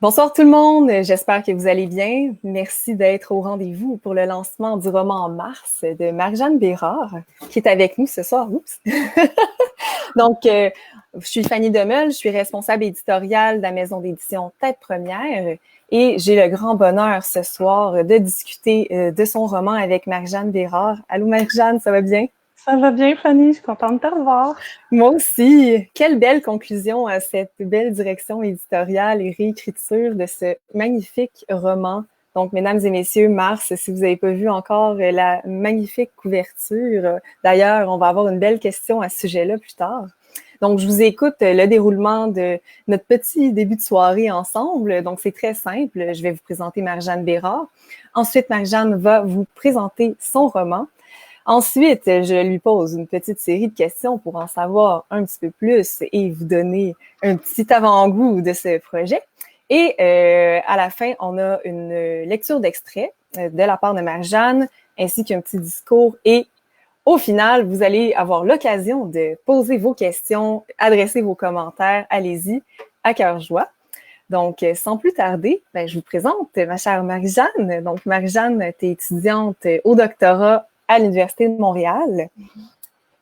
Bonsoir tout le monde, j'espère que vous allez bien. Merci d'être au rendez-vous pour le lancement du roman En Mars de Marjane Bérard, qui est avec nous ce soir. Oups. Donc, je suis Fanny Demel, je suis responsable éditoriale de la maison d'édition Tête Première et j'ai le grand bonheur ce soir de discuter de son roman avec Marjane Bérard. Allô Marjane, ça va bien? Ça va bien, Fanny, je suis contente de te revoir. Moi aussi. Quelle belle conclusion à cette belle direction éditoriale et réécriture de ce magnifique roman. Donc, mesdames et messieurs, Mars, si vous n'avez pas vu encore la magnifique couverture, d'ailleurs, on va avoir une belle question à ce sujet-là plus tard. Donc, je vous écoute le déroulement de notre petit début de soirée ensemble. Donc, c'est très simple. Je vais vous présenter Marjane Bérard. Ensuite, Marjane va vous présenter son roman. Ensuite, je lui pose une petite série de questions pour en savoir un petit peu plus et vous donner un petit avant-goût de ce projet. Et à la fin, on a une lecture d'extrait de la part de Marjane, ainsi qu'un petit discours. Et au final, vous allez avoir l'occasion de poser vos questions, adresser vos commentaires. Allez-y, à cœur joie. Donc, sans plus tarder, je vous présente ma chère Marie-Jeanne. Donc, Marie-Jeanne, tu es étudiante au doctorat à l'Université de Montréal.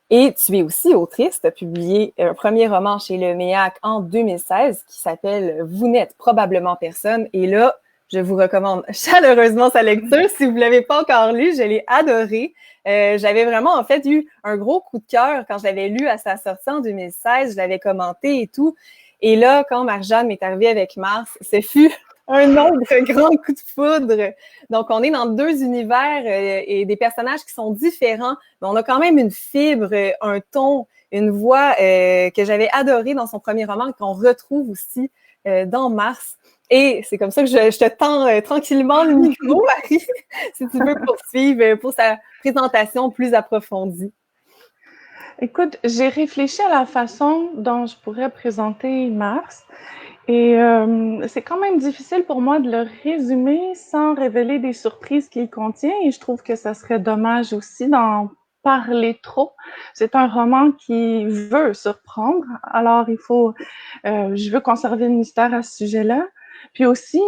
Et tu es aussi autrice. Tu as publié un premier roman chez le MEAC en 2016 qui s'appelle « Vous n'êtes probablement personne ». Et là, je vous recommande chaleureusement sa lecture. Si vous ne l'avez pas encore lu, je l'ai adoré. J'avais vraiment, en fait, eu un gros coup de cœur quand je l'avais lu à sa sortie en 2016. Je l'avais commenté et tout. Et là, quand Marjane m'est arrivée avec Mars, ce fut un autre grand coup de foudre. Donc, on est dans deux univers et des personnages qui sont différents, mais on a quand même une fibre, un ton, une voix que j'avais adorée dans son premier roman, qu'on retrouve aussi dans Mars. Et c'est comme ça que je te tends tranquillement le micro, Marie, si tu veux poursuivre pour sa présentation plus approfondie. Écoute, j'ai réfléchi à la façon dont je pourrais présenter Mars et c'est quand même difficile pour moi de le résumer sans révéler des surprises qu'il contient et je trouve que ça serait dommage aussi d'en parler trop. C'est un roman qui veut surprendre, alors je veux conserver le mystère à ce sujet-là. Puis aussi,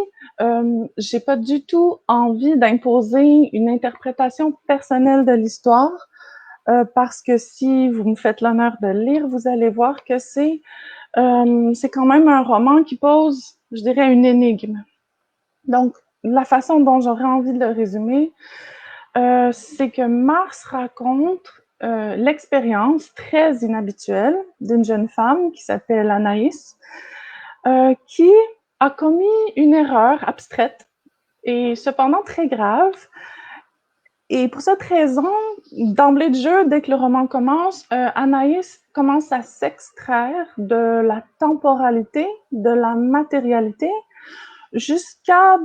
j'ai pas du tout envie d'imposer une interprétation personnelle de l'histoire. Parce que si vous me faites l'honneur de le lire, vous allez voir que c'est quand même un roman qui pose, je dirais, une énigme. Donc, la façon dont j'aurais envie de le résumer, c'est que Mars raconte l'expérience très inhabituelle d'une jeune femme qui s'appelle Anaïs, qui a commis une erreur abstraite et cependant très grave. Et pour cette raison, d'emblée de jeu, dès que le roman commence, Anaïs commence à s'extraire de la temporalité, de la matérialité, jusqu'à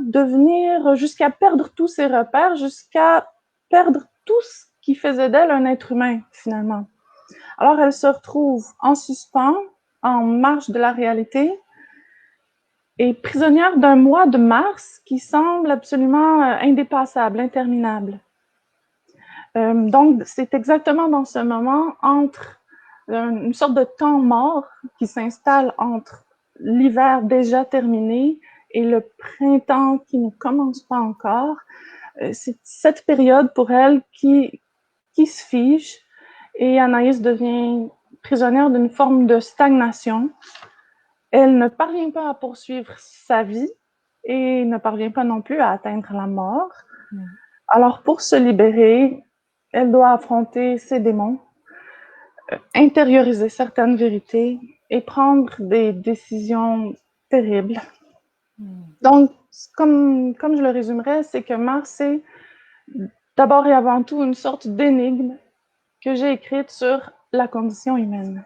perdre tous ses repères, jusqu'à perdre tout ce qui faisait d'elle un être humain, finalement. Alors, elle se retrouve en suspens, en marge de la réalité, et prisonnière d'un mois de mars qui semble absolument indépassable, interminable. Donc, c'est exactement dans ce moment entre une sorte de temps mort qui s'installe entre l'hiver déjà terminé et le printemps qui ne commence pas encore. C'est cette période pour elle qui se fige et Anaïs devient prisonnière d'une forme de stagnation. Elle ne parvient pas à poursuivre sa vie et ne parvient pas non plus à atteindre la mort. Alors, pour se libérer, elle doit affronter ses démons, intérioriser certaines vérités et prendre des décisions terribles. Donc, comme je le résumerais, c'est que Mars, c'est d'abord et avant tout une sorte d'énigme que j'ai écrite sur la condition humaine.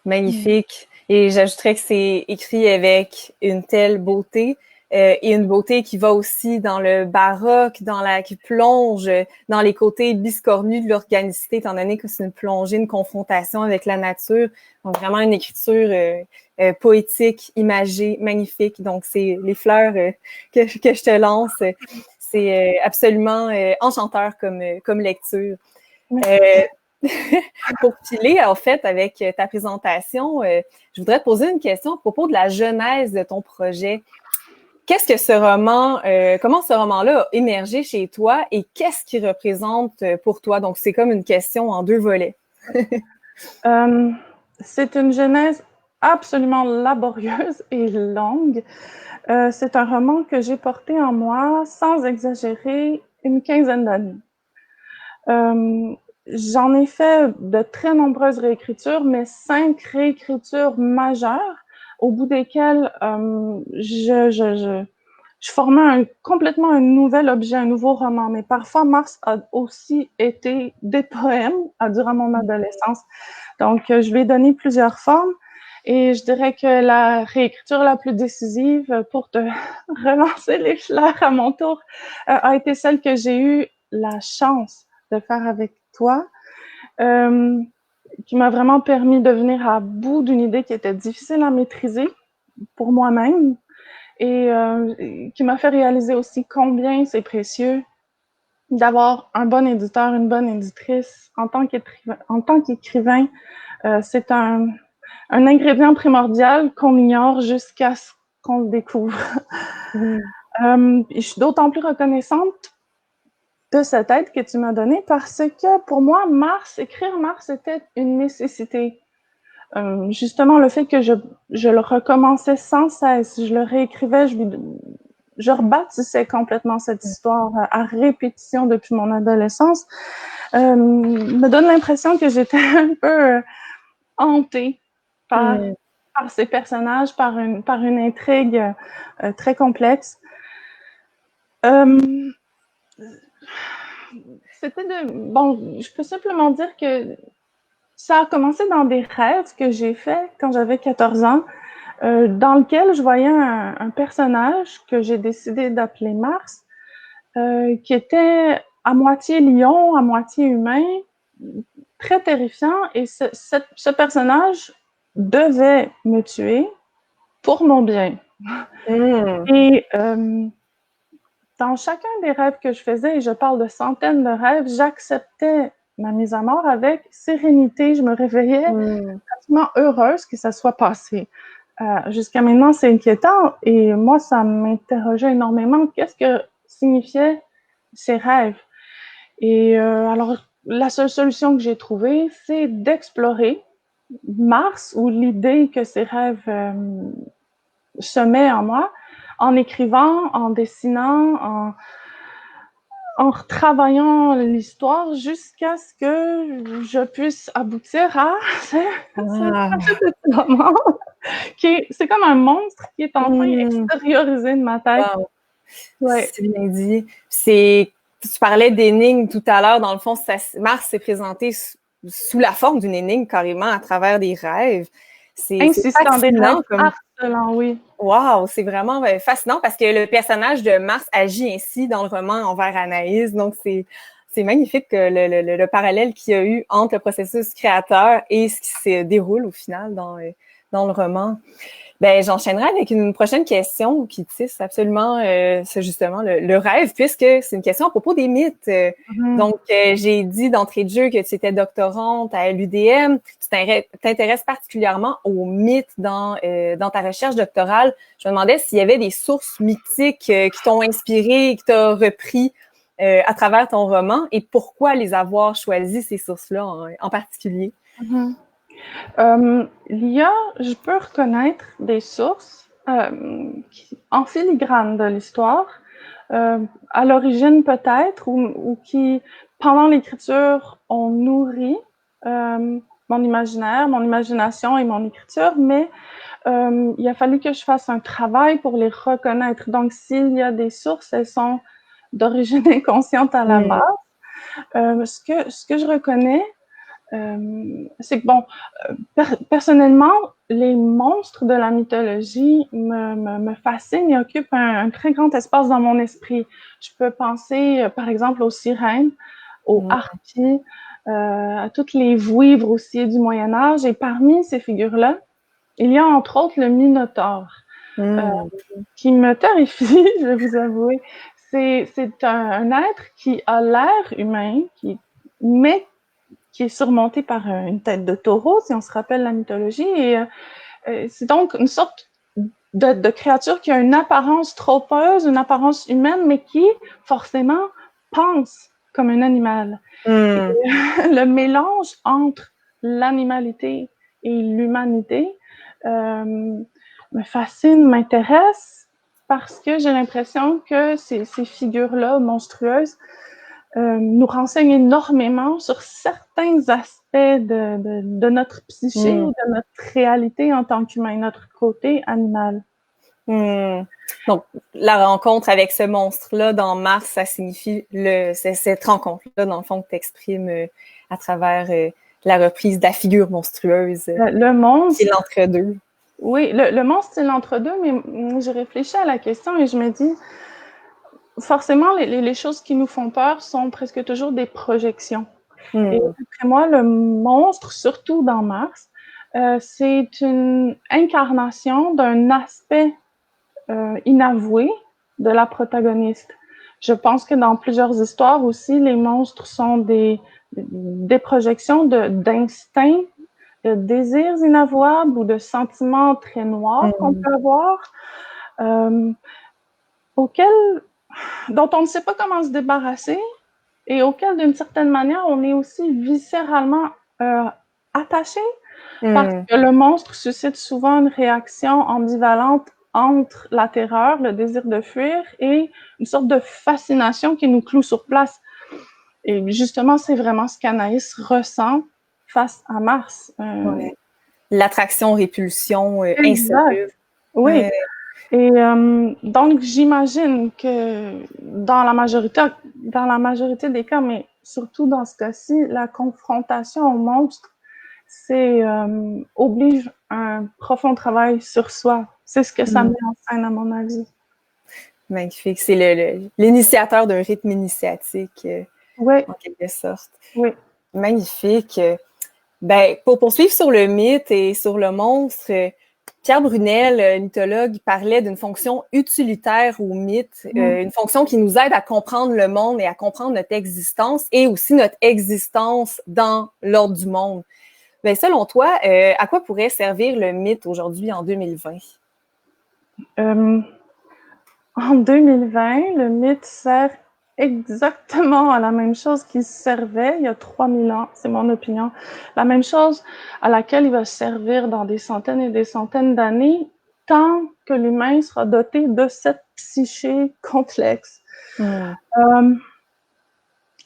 Magnifique. Et j'ajouterais que c'est écrit avec une telle beauté et une beauté qui va aussi dans le baroque, qui plonge dans les côtés biscornus de l'organicité, étant donné que c'est une plongée, une confrontation avec la nature. Donc vraiment une écriture poétique, imagée, magnifique. Donc c'est les fleurs que je te lance. C'est absolument enchanteur comme lecture. Pour filer, en fait, avec ta présentation, je voudrais te poser une question à propos de la genèse de ton projet. Qu'est-ce que ce roman, comment ce roman-là a émergé chez toi et qu'est-ce qu'il représente pour toi? Donc, c'est comme une question en 2 volets. C'est une genèse absolument laborieuse et longue. C'est un roman que j'ai porté en moi, sans exagérer, une quinzaine d'années. J'en ai fait de très nombreuses réécritures, mais 5 réécritures majeures, au bout desquelles je formais complètement un nouvel objet, un nouveau roman. Mais parfois, Mars a aussi été des poèmes durant mon adolescence. Donc, je lui ai donné plusieurs formes. Et je dirais que la réécriture la plus décisive pour te relancer les fleurs à mon tour a été celle que j'ai eu la chance de faire avec toi, qui m'a vraiment permis de venir à bout d'une idée qui était difficile à maîtriser pour moi-même et qui m'a fait réaliser aussi combien c'est précieux d'avoir un bon éditeur, une bonne éditrice. En tant qu'écrivain, c'est un ingrédient primordial qu'on ignore jusqu'à ce qu'on le découvre. Je suis d'autant plus reconnaissante de cette aide que tu m'as donnée parce que pour moi, écrire Mars était une nécessité. Justement, le fait que je le recommençais sans cesse, je le réécrivais, je rebâtissais complètement cette histoire à répétition depuis mon adolescence, me donne l'impression que j'étais un peu hantée par ces personnages, par une intrigue très complexe. Bon, je peux simplement dire que ça a commencé dans des rêves que j'ai faits quand j'avais 14 ans, dans lequel je voyais un personnage que j'ai décidé d'appeler Mars, qui était à moitié lion, à moitié humain, très terrifiant. Et ce personnage devait me tuer pour mon bien. Et dans chacun des rêves que je faisais, et je parle de centaines de rêves, j'acceptais ma mise à mort avec sérénité. Je me réveillais absolument heureuse que ça soit passé. Jusqu'à maintenant, c'est inquiétant et moi, ça m'interrogeait énormément. Qu'est-ce que signifiaient ces rêves? Et alors, la seule solution que j'ai trouvée, c'est d'explorer Mars ou l'idée que ces rêves semaient en moi, en écrivant, en dessinant, en retravaillant l'histoire jusqu'à ce que je puisse aboutir à ce petit roman c'est comme un monstre qui est enfin extériorisé de ma tête. Wow. Ouais. C'est bien dit. Tu parlais d'énigmes tout à l'heure. Dans le fond, Mars s'est présenté sous la forme d'une énigme carrément à travers des rêves. C'est fascinant. Harcelant, oui. Wow, c'est vraiment fascinant parce que le personnage de Mars agit ainsi dans le roman envers Anaïs. Donc, c'est magnifique le parallèle qu'il y a eu entre le processus créateur et ce qui se déroule au final dans le roman. Ben, j'enchaînerai avec une prochaine question qui tisse absolument justement le rêve, puisque c'est une question à propos des mythes. Donc, j'ai dit d'entrée de jeu que tu étais doctorante à l'UDM. Tu t'intéresses particulièrement aux mythes dans ta recherche doctorale. Je me demandais s'il y avait des sources mythiques qui t'ont inspiré, qui t'ont repris à travers ton roman, et pourquoi les avoir choisies, ces sources-là en particulier. Je peux reconnaître des sources en filigrane de l'histoire, à l'origine peut-être, ou qui, pendant l'écriture, ont nourri mon imaginaire, mon imagination et mon écriture, mais il a fallu que je fasse un travail pour les reconnaître. Donc, s'il y a des sources, elles sont d'origine inconsciente à la base. Ce que je reconnais, c'est que, bon, personnellement, les monstres de la mythologie me fascinent et occupent un très grand espace dans mon esprit. Je peux penser, par exemple, aux sirènes, aux harpies, à toutes les vouivres aussi du Moyen-Âge. Et parmi ces figures-là, il y a entre autres le Minotaure, qui me terrifie, je vais vous avouer. C'est un être qui a l'air humain, mais qui est surmonté par une tête de taureau, si on se rappelle la mythologie. Et c'est donc une sorte de créature qui a une apparence trompeuse, une apparence humaine, mais qui forcément pense comme un animal. Et le mélange entre l'animalité et l'humanité me fascine, m'intéresse, parce que j'ai l'impression que ces figures-là monstrueuses nous renseignent énormément sur certains aspects de notre psyché ou de notre réalité en tant qu'humain, notre côté animal. Donc, la rencontre avec ce monstre-là dans Mars, ça signifie cette rencontre-là, dans le fond, que tu exprimes à travers la reprise de la figure monstrueuse. Le monstre. C'est l'entre-deux. Oui, le monstre, c'est l'entre-deux, mais j'ai réfléchi à la question et je me dis, forcément, les choses qui nous font peur sont presque toujours des projections. Et après moi, le monstre, surtout dans Mars, c'est une incarnation d'un aspect inavoué de la protagoniste. Je pense que dans plusieurs histoires aussi, les monstres sont des projections d'instincts, de désirs inavouables ou de sentiments très noirs qu'on peut avoir, dont on ne sait pas comment se débarrasser et auxquels, d'une certaine manière, on est aussi viscéralement attaché, parce que le monstre suscite souvent une réaction ambivalente entre la terreur, le désir de fuir et une sorte de fascination qui nous cloue sur place. Et justement, c'est vraiment ce qu'Anaïs ressent face à Mars. Ouais. L'attraction-répulsion insoluble. Oui. Et donc, j'imagine que dans la majorité des cas, mais surtout dans ce cas-ci, la confrontation au monstre, oblige un profond travail sur soi. C'est ce que ça met en scène, à mon avis. Magnifique. C'est l'initiateur d'un rythme initiatique, en quelque sorte. Oui. Magnifique. Ben, pour poursuivre sur le mythe et sur le monstre, Pierre Brunel, mythologue, parlait d'une fonction utilitaire au mythe, une fonction qui nous aide à comprendre le monde et à comprendre notre existence et aussi notre existence dans l'ordre du monde. Ben, selon toi, à quoi pourrait servir le mythe aujourd'hui en 2020? En 2020, le mythe sert exactement à la même chose qu'il servait il y a 3000 ans, c'est mon opinion. La même chose à laquelle il va servir dans des centaines et des centaines d'années, tant que l'humain sera doté de cette psyché complexe. À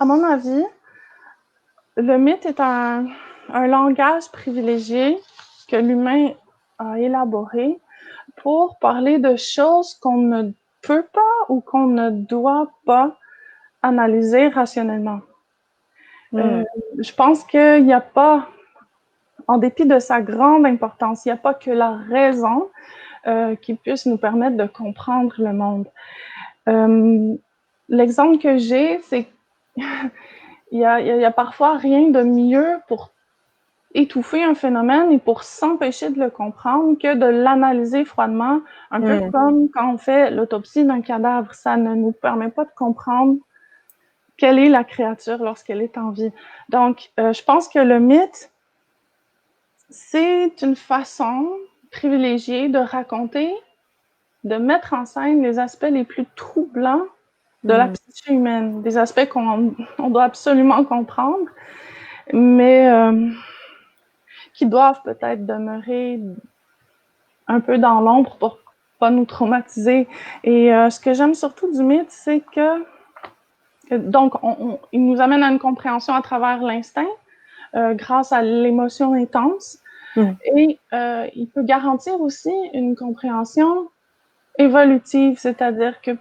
mon avis, le mythe est un langage privilégié que l'humain a élaboré pour parler de choses qu'on ne peut pas ou qu'on ne doit pas analyser rationnellement. Je pense qu'il n'y a pas, en dépit de sa grande importance, il n'y a pas que la raison qui puisse nous permettre de comprendre le monde. L'exemple que j'ai, c'est qu'il y a parfois rien de mieux pour étouffer un phénomène et pour s'empêcher de le comprendre que de l'analyser froidement, un peu comme quand on fait l'autopsie d'un cadavre. Ça ne nous permet pas de comprendre quelle est la créature lorsqu'elle est en vie. Donc, je pense que le mythe, c'est une façon privilégiée de raconter, de mettre en scène les aspects les plus troublants de la psyché humaine, des aspects qu'on doit absolument comprendre, mais qui doivent peut-être demeurer un peu dans l'ombre pour pas nous traumatiser. Et ce que j'aime surtout du mythe, c'est que donc il nous amène à une compréhension à travers l'instinct, grâce à l'émotion intense, et il peut garantir aussi une compréhension évolutive, c'est-à-dire que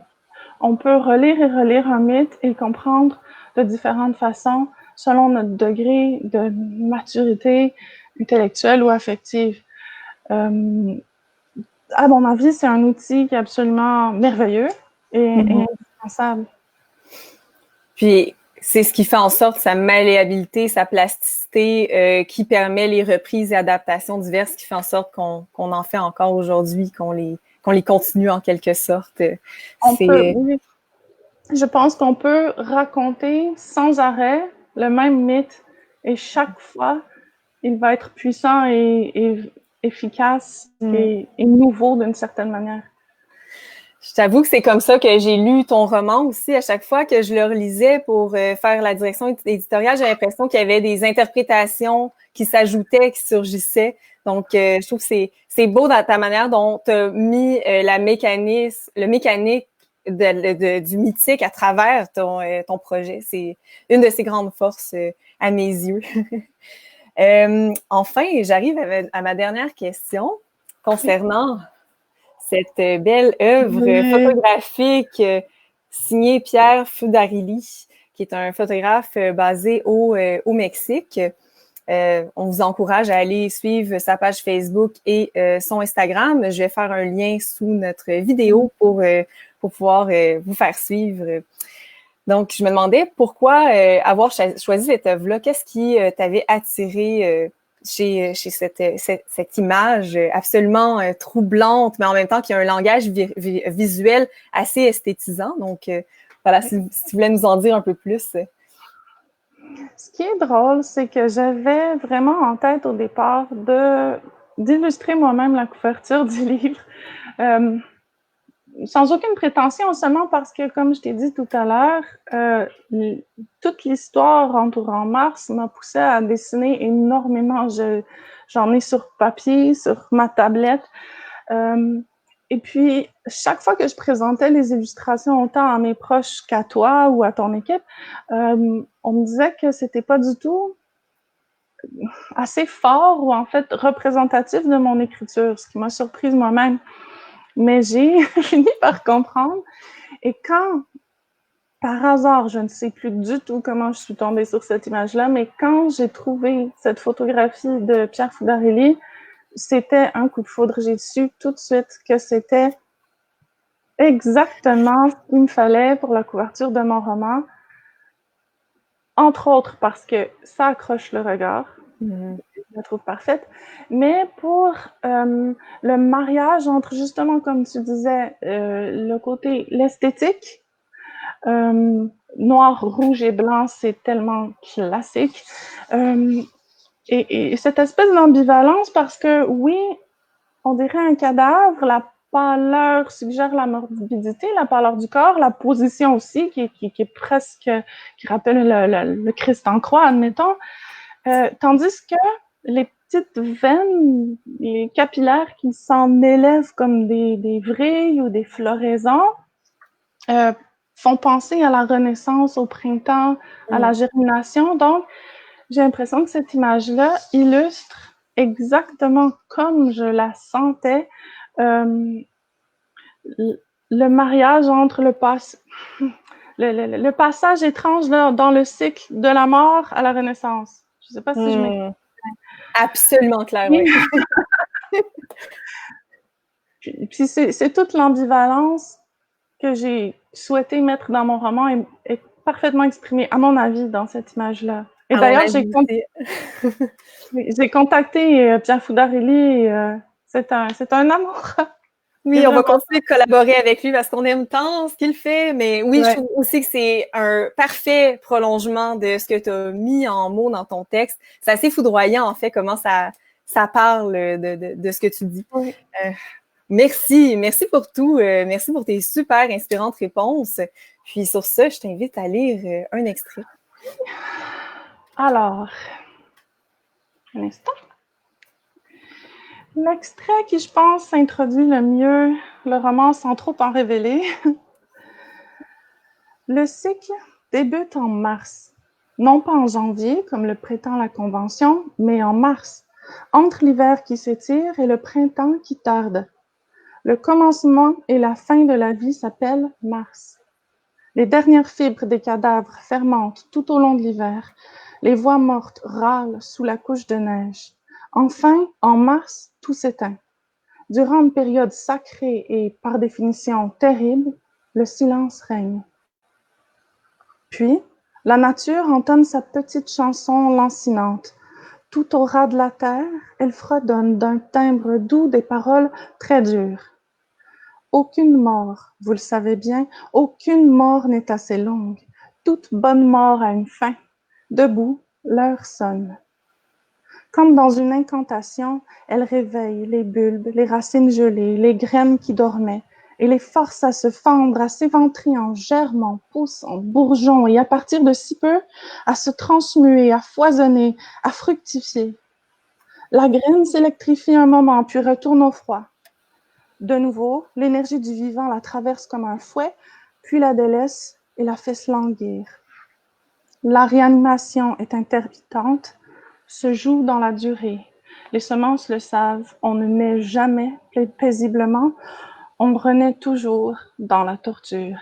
on peut relire et relire un mythe et le comprendre de différentes façons selon notre degré de maturité intellectuelle ou affective. À mon avis, c'est un outil qui est absolument merveilleux et indispensable. Puis, c'est ce qui fait en sorte sa malléabilité, sa plasticité, qui permet les reprises et adaptations diverses, qui fait en sorte qu'on en fait encore aujourd'hui, qu'on les continue en quelque sorte. Oui. Je pense qu'on peut raconter sans arrêt le même mythe Et chaque fois, il va être puissant et efficace et nouveau d'une certaine manière. Je t'avoue que c'est comme ça que j'ai lu ton roman aussi. À chaque fois que je le relisais pour faire la direction éditoriale, j'ai l'impression qu'il y avait des interprétations qui s'ajoutaient, qui surgissaient. Donc, je trouve que c'est beau dans ta manière dont tu as mis le mécanique du mythique à travers ton projet. C'est une de ses grandes forces à mes yeux. Enfin, j'arrive à ma dernière question concernant cette belle œuvre photographique signée Pierre Fudarelli, qui est un photographe basé au Mexique. On vous encourage à aller suivre sa page Facebook et son Instagram. Je vais faire un lien sous notre vidéo pour pouvoir vous faire suivre. Donc, je me demandais pourquoi avoir choisi cette œuvre-là. Qu'est-ce qui t'avait attiré chez cette image absolument troublante, mais en même temps qui a un langage visuel assez esthétisant. Donc, voilà, si tu voulais nous en dire un peu plus. Ce qui est drôle, c'est que j'avais vraiment en tête au départ d'illustrer moi-même la couverture du livre. Sans aucune prétention, seulement parce que, comme je t'ai dit tout à l'heure, toute l'histoire entourant Mars m'a poussé à dessiner énormément. J'en ai sur papier, sur ma tablette. Et puis, chaque fois que je présentais les illustrations, autant à mes proches qu'à toi ou à ton équipe, on me disait que c'était pas du tout assez fort ou en fait représentatif de mon écriture, ce qui m'a surprise moi-même. Mais j'ai fini par comprendre. Et quand, par hasard, je ne sais plus du tout comment je suis tombée sur cette image-là, mais quand j'ai trouvé cette photographie de Pierre Fudarelli, c'était un coup de foudre. J'ai su tout de suite que c'était exactement ce qu'il me fallait pour la couverture de mon roman. Entre autres parce que ça accroche le regard. Je la trouve parfaite. Mais pour le mariage entre, justement, comme tu disais, le côté, l'esthétique, noir, rouge et blanc, c'est tellement classique. Et cette espèce d'ambivalence parce que, oui, on dirait un cadavre, la pâleur suggère la morbidité, la pâleur du corps, la position aussi, qui est presque, qui rappelle le Christ en croix, admettons. Tandis que les petites veines, les capillaires qui s'en élèvent comme des vrilles ou des floraisons, font penser à la Renaissance, au printemps, à la germination. Donc, j'ai l'impression que cette image-là illustre exactement comme je la sentais le mariage entre le passage étrange là, dans le cycle de la mort à la Renaissance. Je ne sais pas si je m'explique. Absolument clair, oui. Puis c'est toute l'ambivalence que j'ai souhaité mettre dans mon roman est parfaitement exprimée, à mon avis, dans cette image-là. Et d'ailleurs, j'ai contacté Pierre Fudarelli. C'est un amour. Oui, on va continuer de collaborer avec lui parce qu'on aime tant ce qu'il fait. Mais oui, je trouve aussi que c'est un parfait prolongement de ce que tu as mis en mots dans ton texte. C'est assez foudroyant, en fait, comment ça parle de ce que tu dis. Oui. Merci pour tout. Merci pour tes super inspirantes réponses. Puis sur ça, je t'invite à lire un extrait. Alors, un instant. L'extrait qui, je pense, introduit le mieux le roman sans trop en révéler. Le cycle débute en mars, non pas en janvier, comme le prétend la Convention, mais en mars, entre l'hiver qui s'étire et le printemps qui tarde. Le commencement et la fin de la vie s'appellent mars. Les dernières fibres des cadavres fermentent tout au long de l'hiver. Les voix mortes râlent sous la couche de neige. Enfin, en mars, tout s'éteint. Durant une période sacrée et, par définition, terrible, le silence règne. Puis, la nature entonne sa petite chanson lancinante. Tout au ras de la terre, elle fredonne d'un timbre doux des paroles très dures. Aucune mort, vous le savez bien, aucune mort n'est assez longue. Toute bonne mort a une fin. Debout, l'heure sonne. Comme dans une incantation, elle réveille les bulbes, les racines gelées, les graines qui dormaient, et les force à se fendre, à s'éventrer en germes, en pousses, en bourgeons, et à partir de si peu, à se transmuer, à foisonner, à fructifier. La graine s'électrifie un moment, puis retourne au froid. De nouveau, l'énergie du vivant la traverse comme un fouet, puis la délaisse et la fait se languir. La réanimation est intermittente, se joue dans la durée. Les semences le savent, on ne naît jamais paisiblement, on renaît toujours dans la torture.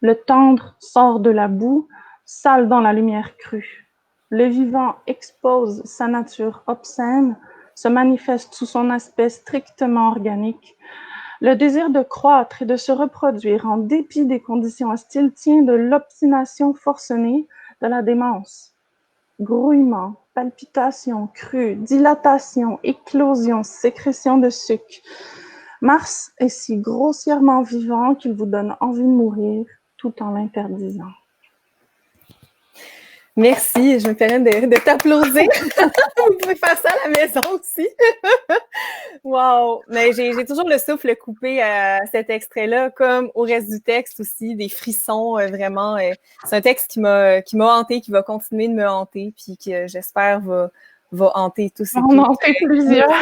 Le tendre sort de la boue, sale dans la lumière crue. Le vivant expose sa nature obscène, se manifeste sous son aspect strictement organique. Le désir de croître et de se reproduire en dépit des conditions hostiles tient de l'obstination forcenée, de la démence. Grouillement, palpitations, crues, dilatation, éclosion, sécrétion de suc. Mars est si grossièrement vivant qu'il vous donne envie de mourir tout en l'interdisant. Merci, je me permets de t'applaudir. Vous pouvez faire ça à la maison aussi. Wow! Mais j'ai toujours le souffle coupé à cet extrait-là, comme au reste du texte aussi, des frissons, vraiment. C'est un texte qui m'a hanté, qui va continuer de me hanter, puis que j'espère va hanter tous et On en fait plusieurs.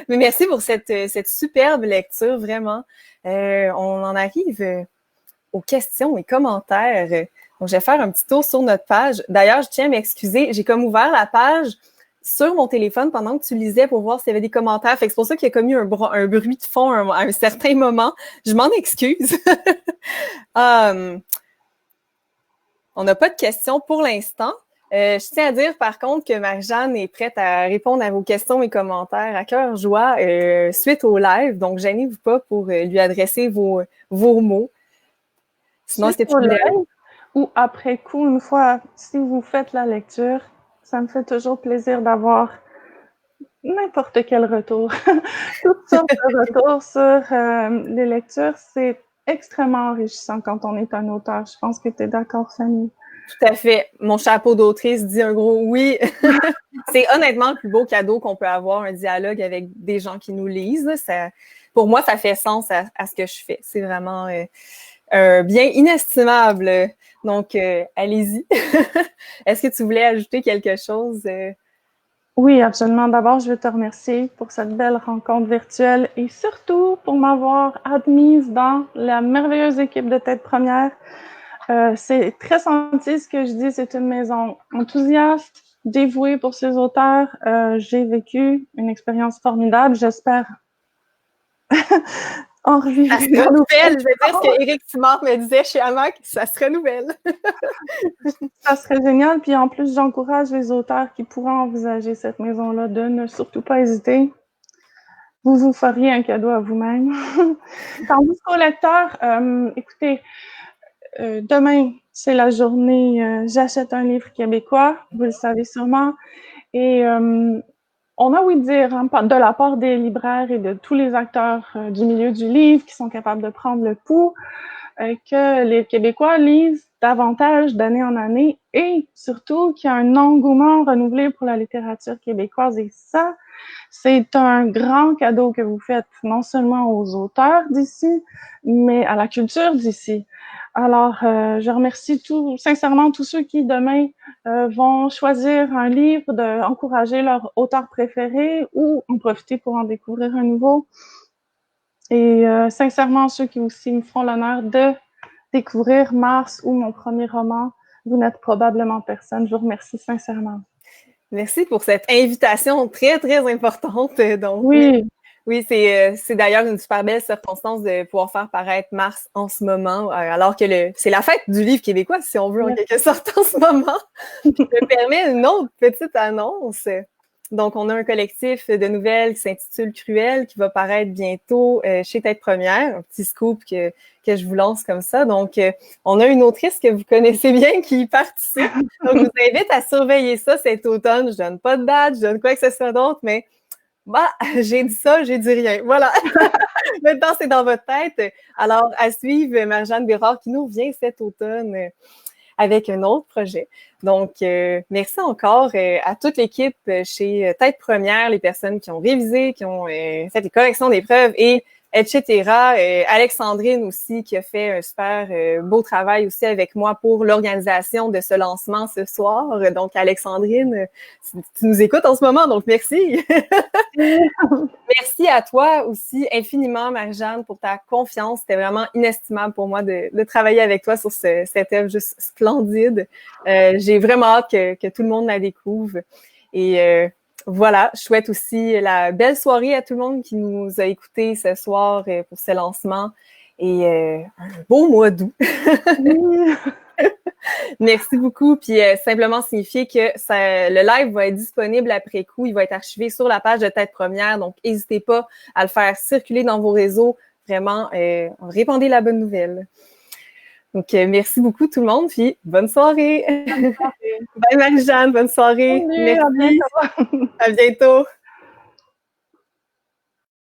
Mais merci pour cette superbe lecture, vraiment. On en arrive aux questions et commentaires. Donc, je vais faire un petit tour sur notre page. D'ailleurs, je tiens à m'excuser, j'ai comme ouvert la page sur mon téléphone pendant que tu lisais pour voir s'il y avait des commentaires. Fait que c'est pour ça qu'il y a comme eu un bruit de fond à un certain moment. Je m'en excuse. On n'a pas de questions pour l'instant. Je tiens à dire, par contre, que Marie-Jeanne est prête à répondre à vos questions et commentaires à cœur joie suite au live. Donc, gênez-vous pas pour lui adresser vos mots. Sinon, est-ce que tu voulais... Ou après coup, une fois, si vous faites la lecture, ça me fait toujours plaisir d'avoir n'importe quel retour. Toutes sortes de retours sur les lectures, c'est extrêmement enrichissant quand on est un auteur. Je pense que tu es d'accord, Fanny. Tout à fait. Mon chapeau d'autrice dit un gros oui. C'est honnêtement le plus beau cadeau qu'on peut avoir, un dialogue avec des gens qui nous lisent. Ça, pour moi, ça fait sens à ce que je fais. C'est vraiment un bien inestimable. Donc, allez-y. Est-ce que tu voulais ajouter quelque chose? Oui, absolument. D'abord, je veux te remercier pour cette belle rencontre virtuelle et surtout pour m'avoir admise dans la merveilleuse équipe de Tête Première. C'est très senti ce que je dis, c'est une maison enthousiaste, dévouée pour ses auteurs. J'ai vécu une expérience formidable, j'espère en revivre. Ça se renouvelle, je vais dire ce que Éric Simard me disait chez Hamac, ça se renouvelle. Ça serait génial, puis en plus, j'encourage les auteurs qui pourraient envisager cette maison-là de ne surtout pas hésiter. Vous feriez un cadeau à vous-même. Tandis qu'aux lecteurs, écoutez, demain, c'est la journée J'achète un livre québécois, vous le savez sûrement, et on a ouï dire de la part des libraires et de tous les acteurs du milieu du livre qui sont capables de prendre le pouls, que les Québécois lisent davantage d'année en année et surtout qu'il y a un engouement renouvelé pour la littérature québécoise, et ça, c'est un grand cadeau que vous faites non seulement aux auteurs d'ici, mais à la culture d'ici. Alors, je remercie sincèrement tous ceux qui demain vont choisir un livre, d'encourager leur auteur préféré ou en profiter pour en découvrir un nouveau. Et sincèrement, ceux qui aussi me feront l'honneur de découvrir Mars ou mon premier roman, vous n'êtes probablement personne. Je vous remercie sincèrement. Merci pour cette invitation très, très importante. Donc, oui, c'est d'ailleurs une super belle circonstance de pouvoir faire paraître Mars en ce moment, alors que c'est la fête du livre québécois, si on veut, en quelque sorte, en ce moment. Je me permets une autre petite annonce. Donc, on a un collectif de nouvelles qui s'intitule Cruel, qui va paraître bientôt chez Tête Première, un petit scoop que je vous lance comme ça. Donc, on a une autrice que vous connaissez bien qui y participe. Donc, je vous invite à surveiller ça cet automne. Je donne pas de date, je donne quoi que ce soit d'autre, mais j'ai dit ça, j'ai dit rien. Voilà. Maintenant, c'est dans votre tête. Alors, à suivre, Marie-Jeanne Bérard qui nous vient cet automne. avec un autre projet. Donc, merci encore à toute l'équipe chez Tête Première, les personnes qui ont révisé, qui ont fait les corrections d'épreuves et etc. Alexandrine aussi, qui a fait un super beau travail aussi avec moi pour l'organisation de ce lancement ce soir. Donc, Alexandrine, tu nous écoutes en ce moment, donc merci. Merci à toi aussi infiniment, Marie-Jeanne, pour ta confiance. C'était vraiment inestimable pour moi de travailler avec toi sur cette œuvre juste splendide. J'ai vraiment hâte que tout le monde la découvre. Et voilà, je souhaite aussi la belle soirée à tout le monde qui nous a écoutés ce soir pour ce lancement et un beau mois d'août. Merci beaucoup. Puis simplement signifier que le live va être disponible après coup. Il va être archivé sur la page de Tête Première. Donc, n'hésitez pas à le faire circuler dans vos réseaux. Vraiment, répandez la bonne nouvelle. Donc, merci beaucoup tout le monde. Puis, bonne soirée. Bonne soirée. Bye Marie-Jeanne, bonne soirée. Salut, merci. à bientôt. À bientôt.